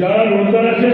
যারা রোজগার আছে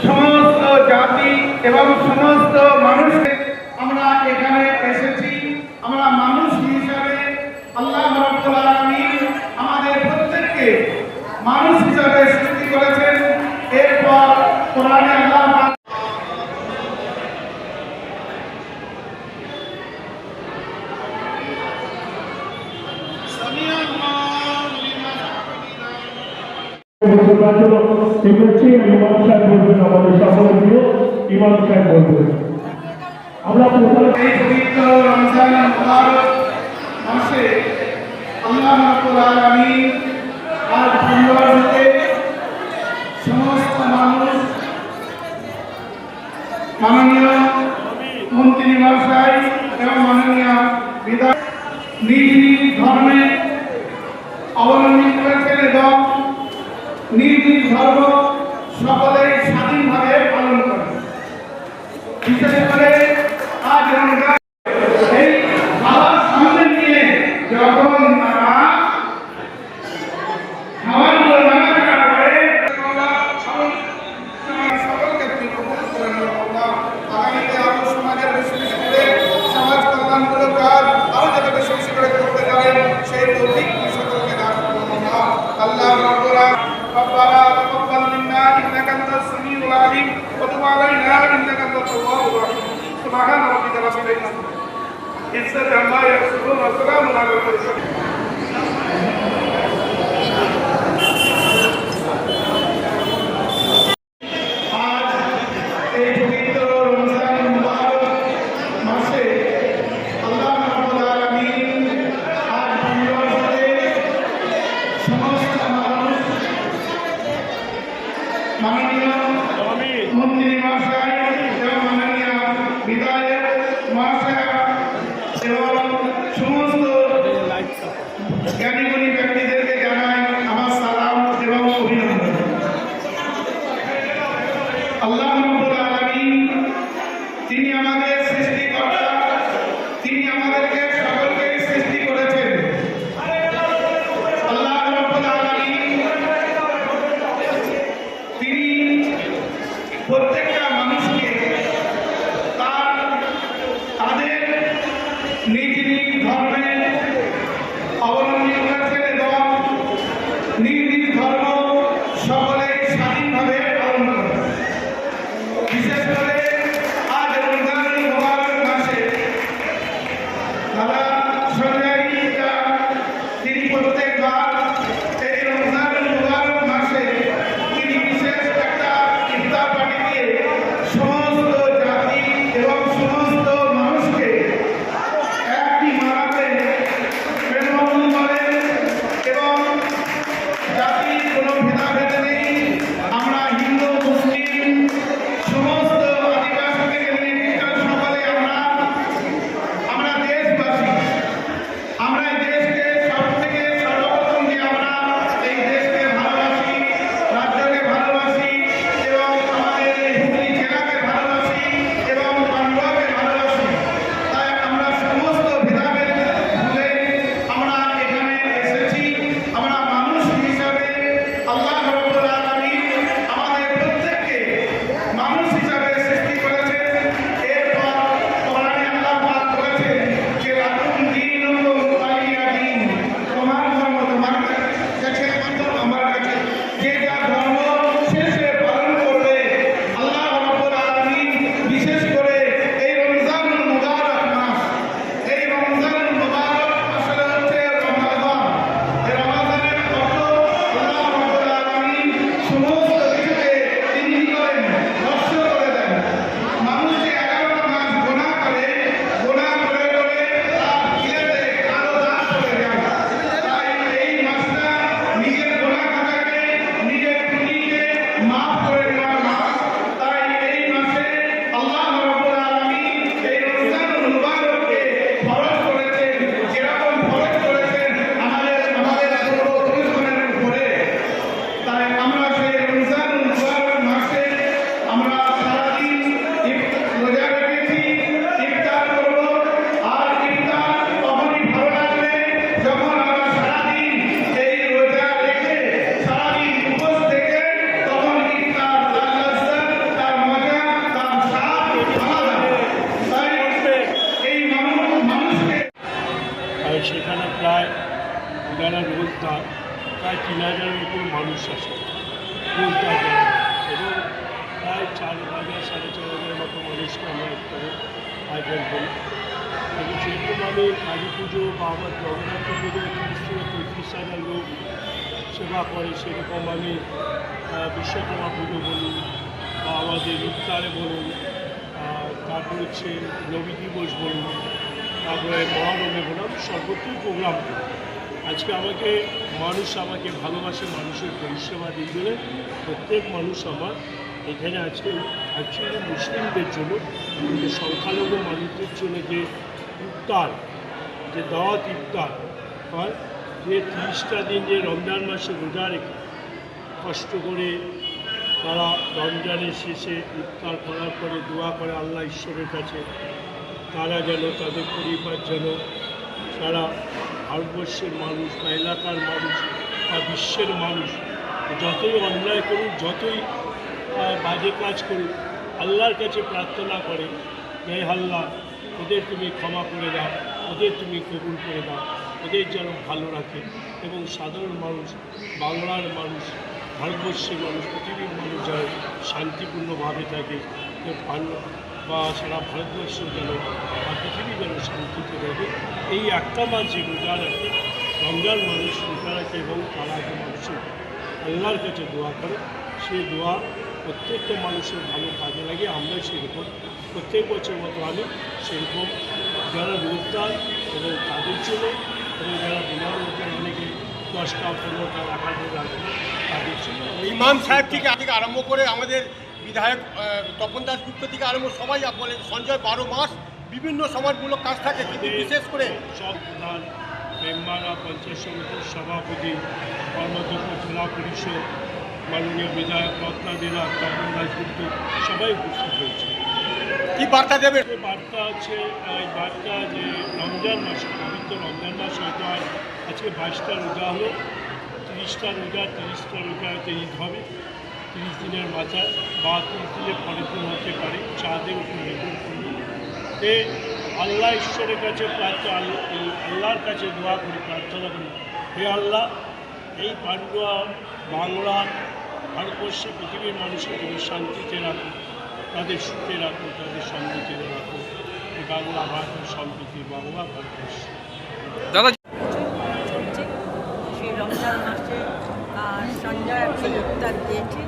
সমস্ত জাতি এবং সমস্ত মানুষকে আমরা এখানে এসেছি। আমরা মানুষ হিসাবে আল্লাহ রাব্বুল আলামিন আমাদের প্রত্যেককে মানুষ হিসাবে সৃষ্টি করেছেন। এরপর কোরআনে আল্লাহ আমরা পবিত্র রমজান মুবারক মাসে আল্লাহ রাব্বুল আলামিন আজ সুন্দরভাবে সমস্ত মানুষ মাননীয় মন্ত্রী মহাশয় এবং মাননীয় বিধায়ক নিজ নিজ ধর্মে অবলম্বন করেছেন এবং নিজ নিজ ধর্ম সকলেই স্বাধীনভাবে পালন করে। বিশেষ করে আজ রমজান এই খাবার সামনে নিয়ে যখন তারা ربنا تقبل منا إنك أنت السميع العليم وتب علينا إنك أنت التواب الرحيم سبحان ربك رب العزة عما يصفون وسلام على المرسلين মাননীয় মন্ত্রী মহাশয় এবং মাননীয় বিধায়ক মহাশয় এবং সমস্ত জ্ঞানীগুণী ব্যক্তিদেরকে জানাই আমার সালাম এবং অভিনন্দন। আল্লাহ রাব্বুল আলামিন তিনি আমাদের সৃষ্টিকর্তা, তিনি আমাদেরকে সকলকে সৃষ্টি করেছেন। আল্লাহ রাব্বুল আলামিন তিনি প্রত্যেকটা মানুষকে তাদের নিজ নিজ ধর্মে অবলম্বন করেছেন এবং নিজ নিজ ধর্ম সকলেই স্বাধীনভাবে পালন করে। বিশেষ করে আজ রমজানুল মুবারক মাসে দাদা সঞ্জয় তিনি প্রত্যেকবার এই রমজানুল মুবারক মাসে তিনি বিশেষ একটা ইফতার পার্টি দিয়ে সমস্ত জাতি এবং সমস্ত মানুষকে একটি মারাতে প্রেরণ করেন এবং জাতির কোনো ভেদাভেদ নেই। আমরা হিন্দু মুসলিম সমস্ত আদিবাসী থেকে নির্বিচার সকলে আমরা দেশবাসী, আমরা এই দেশকে সব থেকে সর্বপ্রথম যে আমরা এই দেশকে ভালোবাসি, রাজ্যকে ভালোবাসি এবং আমাদের এই হুগলি জেলাকে ভালোবাসি এবং পান্ডুয়াকে ভালোবাসি। তাই আমরা সমস্ত ভেদাভেদ ভুলে আমরা এখানে এসেছি। আমরা মানুষ হিসাবে আল্লাহ রাব্বুল আলামিন আমাদের প্রত্যেককে মানুষ হিসাবে সৃষ্টি করেছেন। এরপর কোরআনে আল্লাহ পাক বলেছেন যে লাকুম দীনুকুম ওয়ালিয়া দীন, তোমার ধর্ম তোমার কাছে, আমার কাছে, যে যার ধর্ম সে পালন করবে। আল্লাহ রাব্বুল আলামিন বিশেষ করে এই রমজানুল মুবারক মাস, এই রমজানুল মুবারক আসলে হচ্ছে রমাদান। এই রমাদানের অর্থ আল্লাহ রাব্বুল আলামিন সমস্ত কিছুকে তিনি কি করেন, নষ্ট করে দেন। মানুষ যে 11টা মাস গুনাহ করে তার দিলেতে কালো দাগ পড়ে যায়। তাই এই মাসটা নিজের গুনাহ খাতাকে, নিজের ত্রুটিকে মাফ করে দেওয়ার মাস। তাই এই মাসে আল্লাহ রাব্বুল আলামিন এই রমজানুল মুবারককে ফরজ করেছেন, যেরকম ফরজ করেছেন আমাদের পূর্বপুরুষগণের উপরে। তাই আমরা সেই রমজানুল মুবারক মাসে আমরা সারাদিন রোজা রেখেছি, ইফতার করব। আর ইফতার তখনই ভালো লাগবে যখন আমরা সারাদিন এই রোজা রেখে সারাদিন উপোস থেকে তখন ইফতার তার লজ্জত, তার মজা, তার স্বাদ আলাদা। তাই এই মানুষকে আর সেখানে প্রায় যারা রোজদার প্রায় 3000-এর উপর মানুষ আছে রোজদার যারা, এবং প্রায় 4000 4,500 মতো মানুষকে আমরা ইফতারে আয়োজন করি। এবং সেরকম আমি কালী পুজো বা আমার জগন্নাথ পুজো 30-35,000 লোক সেবা করে, সেরকম আমি বিশ্বকর্মা পুজো বলুন বা আমাদের ইফতারে বলুন, তারপর হচ্ছে নবী দিবস বলুন, তারপরে মহারমে বলুন, সর্বত্রই প্রোগ্রাম করি। আজকে আমাকে ভালোবাসে, মানুষের পরিষেবা দিই বলে প্রত্যেক মানুষ আমার এখানে আজকে অ্যাকচুয়ালি মুসলিমদের জন্য, যে সংখ্যালঘু মানুষদের জন্য যে ইফতার, যে দাওয়াত ইফতার হয়, যে 30টা দিন যে রমজান মাসে রোজা রেখে কষ্ট করে তারা রমজানের শেষে ইফতার করার পরে দোয়া করে আল্লাহ ঈশ্বরের কাছে তারা যেন তাদের পরিবার যেন সারা ভারতবর্ষের মানুষ বা এলাকার মানুষ বা বিশ্বের মানুষ যতই অন্যায় করুক, যতই বাজে কাজ করুক, আল্লাহর কাছে প্রার্থনা করে হে আল্লাহ ওদের তুমি ক্ষমা করে দাও, ওদের তুমি কবুল করে দাও, ওদের যেন ভালো রাখে। এবং সাধারণ মানুষ, বাংলার মানুষ ভারতবর্ষের মানুষ, পৃথিবীর মানুষ যেন শান্তিপূর্ণভাবে থাকে, বা সারা ভারতবর্ষ যেন বা পৃথিবী যেন শান্তিতে থাকে। এই একটা মাস যে রোজা রাখে, রমজান মানুষ রোজা রাখে এবং তারা যে মানুষের আল্লাহর কাছে দোয়া করে, সেই দোয়া প্রত্যেকটা মানুষের ভালো কাজে লাগে। আমরা সেরকম প্রত্যেক বছর মতো আমি সেরকম যারা রোজদার এবং তাদের জন্য, এবং যারা বিনার মধ্যে অনেকে 10টা 15টা 1,000 রাখবে তাদের জন্য। ইমাম সাহেব থেকে আরম্ভ করে আমাদের বিধায়ক তপন দাশগুপ্ত থেকে আরম্ভ সবাই বলে সঞ্জয় 12 মাস বিভিন্ন সমাজমূলক কাজ থাকে, কিন্তু বিশেষ করে সব প্রধান মেম্বাররা, পঞ্চায়েত সমিতির সভাপতি, কর্মাধ্যক্ষ, জেলা পরিষদ, মাননীয় বিধায়ক রত্নাদিরা, তপন দাশগুপ্ত সবাই উপস্থিত হয়েছে। কি বার্তা দেবে? বার্তা আছে, এই বার্তা যে রমজান মাস, পবিত্র রমজান মাস হয়তো আর আজকে 22টা রোজা হলো, 30টা রোজা, 30টা রোজা হয়তো ঈদ হবে, 30 দিনের মাথায় বা 30 দিনের পরের দিন হতে পারে, চাঁদের উপর নির্ভর করবে। তে আল্লাহ ঈশ্বরের কাছে আল্লাহর কাছে দোয়া করি, প্রার্থনা করি, হে আল্লাহ, এই পান্ডুয়া বাংলা, ভারতবর্ষে পৃথিবীর মানুষের তুমি শান্তিতে রাখো, তাদের সুখে রাখো, তাদের সমৃদ্ধিতে রাখো। এই বাংলা ভারতের সম্প্রীতি, বাংলা ভারতবর্ষ। দাদা চলছে সেই রমজান মাসে সঞ্জয় একটা ইফতার দিয়েছে,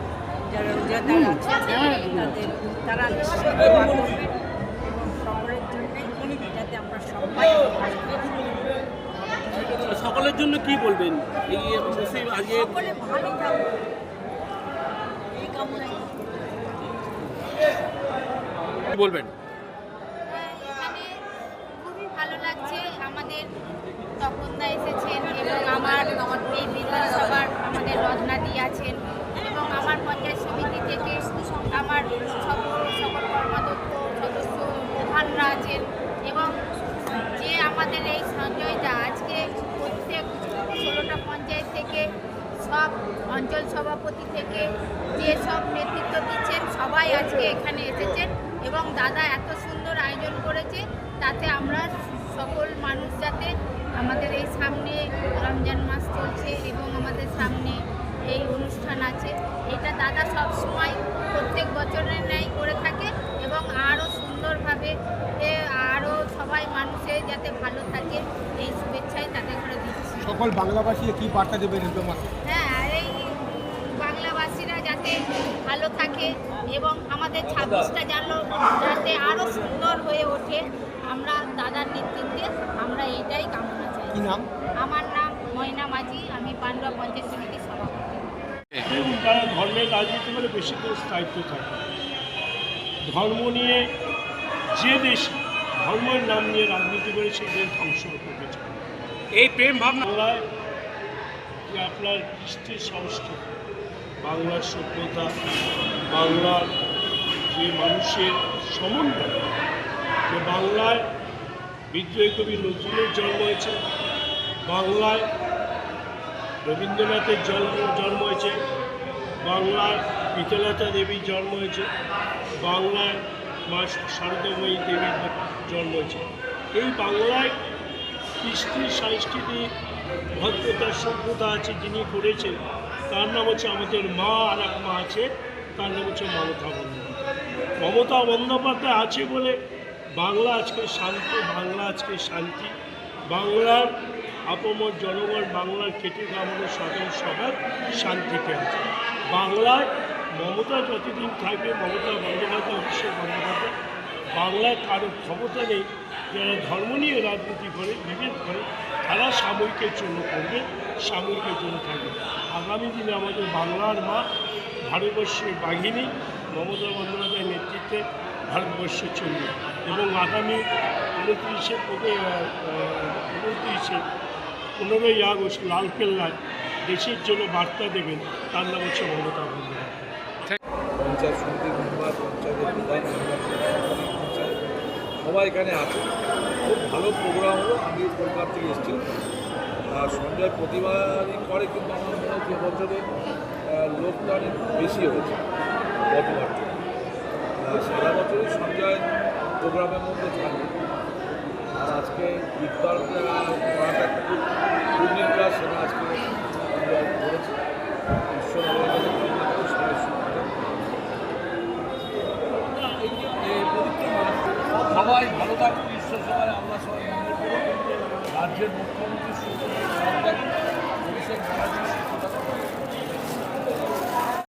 যারা রোজাদার আছে তারা নিশ্চয়ই দোয়া করবেন এবং সকলের জন্যই, যাতে আমরা সবাই ভালো থাকি। সকলের জন্য কি বলবেন এই আজকে? সকলে ভালো থাকবে এই কামনাই। কি বলবেন? এখানে খুবই ভালো লাগছে। আমাদের তপনদা এসেছেন এবং আমার এই বিধানসভার আমাদের রত্নাদি আছেন এবং আমার পঞ্চায়েত সমিতি থেকে আমার সকল কর্মাধ্যক্ষ, সদস্য, প্রধানরা আছেন এবং যে আমাদের এই সঞ্জয়টা আজকে প্রত্যেক 16টা পঞ্চায়েত থেকে সব অঞ্চল সভাপতি থেকে যে সব নেতৃত্ব দিচ্ছেন সবাই আজকে এখানে এসেছেন এবং দাদা এত সুন্দর আয়োজন করেছে, তাতে আমরা সকল মানুষ যাতে আমাদের এই সামনে রমজান মাস চলছে এবং আমাদের সামনে এই অনুষ্ঠান আছে, এটা দাদা সব সময় প্রত্যেক বছরের ন্যায় করে থাকে এবং আরও সুন্দরভাবে আরও সবাই মানুষের যাতে ভালো থাকে এই শুভেচ্ছাই তাদের করে দিচ্ছি। সকল বাংলাভাষী কি বার্তা দেবেন রমজান মাসে? হ্যাঁ, আর এই বাংলাভাষীরা যাতে ভালো থাকে এবং আমাদের 26টা যাতে আরও সুন্দর হয়ে ওঠে, আমরা দাদার নেতৃত্বে আমরা এটাই কামনা চাই। কি নাম? আমার নাম ময়না মাঝি, আমি পান্ডুয়া পঞ্চায়েত সমিতির সভাপতি। তারা ধর্মের রাজনীতি করে বেশি করে স্থায়িত্ব থাকে। ধর্ম নিয়ে যে দেশ ধর্মের নাম নিয়ে রাজনীতি করে সেই দেশ ধ্বংস করতে চায়। এই প্রেম ভাবনা বাংলায় যে আপনার কৃষ্টির সংস্কৃতি, বাংলার সভ্যতা, বাংলার যে মানুষের সমন্বয়, যে বাংলায় বিদ্রোহী কবি নজরুলের জন্ম হয়েছে, বাংলায় রবীন্দ্রনাথের জন্ম হয়েছে, বাংলায় বিতলতা দেবীর জন্ম হয়েছে, বাংলায় মা শারদাময়ী দেবীর জন্ম হয়েছে। এই বাংলায় কৃষ্টি, সংস্কৃতি, ভদ্রতার সভ্যতা আছে যিনি করেছেন, তার নাম হচ্ছে আমাদের মা। আর এক মা আছে, তার নাম হচ্ছে মমতা বন্দ্যোপাধ্যায়। মমতা বন্দ্যোপাধ্যায় আছে বলে বাংলা আজকে শান্ত, বাংলা আজকে শান্তি, বাংলার আপামর জনগণ, বাংলার খেটে খামানো সাধারণ সবার শান্তিতে আছে। বাংলায় মমতা যতদিন থাকবে, মমতা বন্দ্যোপাধ্যায়, অভিষেক বন্দ্যোপাধ্যায়, বাংলায় কারো ক্ষমতা নেই। যারা ধর্ম নিয়ে রাজনীতি করে, বিভেদ করে, তারা সাময়িকের জন্য করবে, সাময়িকের জন্য থাকবে। আগামী দিনে আমাদের বাংলার মা, ভারতবর্ষের বাঘিনী মমতা বন্দ্যোপাধ্যায়ের নেতৃত্বে ভারতবর্ষে চলবে এবং আগামী 15ই আগস্ট লালকেল্লায় দেশের জন্য বার্তা দেবেন, তার নাম হচ্ছে মমতা বন্দ্যোপাধ্যায়। পঞ্চায়েত সমিতির মেম্বার, পঞ্চায়েতের প্রধান, পঞ্চায়েত সবাই এখানে আছে। খুব ভালো প্রোগ্রাম হলো। আমি কলকাতা থেকে এসেছিলাম। আর সঞ্জয় প্রতিবারই করে, কিন্তু আমার মনে হয় যে বছরে লোকটা অনেক বেশি হয়েছে গতবার থেকে। সারা বছরই সঞ্জয় প্রোগ্রামের মধ্যে থাকে। আর আজকে ইফতার করাটা একটা খুব পূর্ণিম কাজ, সেটা আজকে সঞ্জয় করেছে। ঈশ্বর আল্লাহ সবাই মঙ্গল করুন। রাজ্যের মুখ্যমন্ত্রী অভিষেক ব্যানার্জি